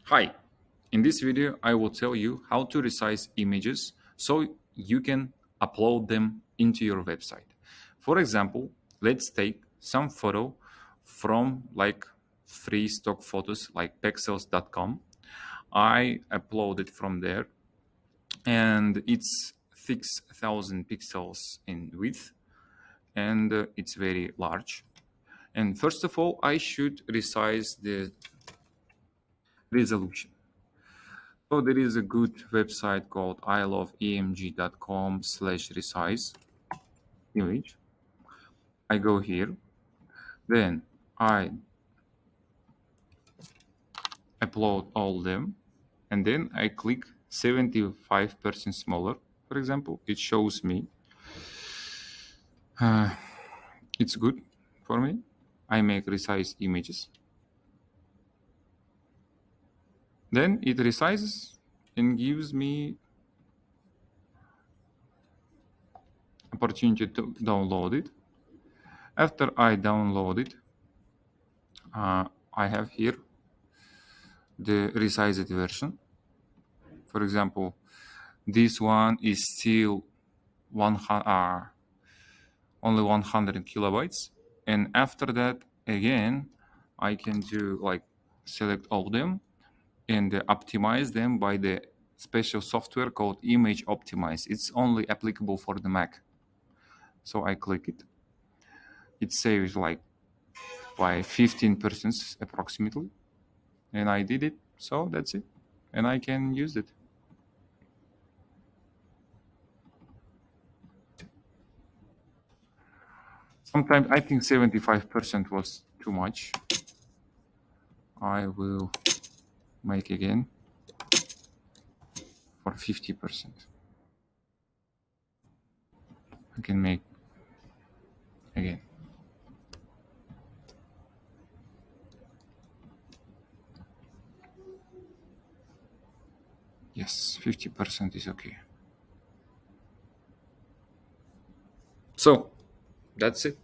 Hi, in this video I will tell you how to resize images so you can upload them into your website. For example, let's take some photo from like free stock photos like pexels.com. I upload it from there and it's 6,000 pixels in width and it's very large. And first of all, I should resize the resolution. So there is a good website called iloveemg.com/resize image. I go here, then I upload all them, and then I click 75% smaller. For example, it shows me it's good for me. I make resize images. Then it resizes and gives me opportunity to download it. After I download it, I have here the resized version. For example, this one is still only 100 kilobytes. And after that, again, I can do like select all of them and optimize them by the special software called Image Optimize. It's only applicable for the Mac. So I click it. It saves like by 15% approximately. And I did it. So that's it. And I can use it. Sometimes I think 75% was too much. I will make again for 50%. I can make again. Yes, 50% is okay. So that's it.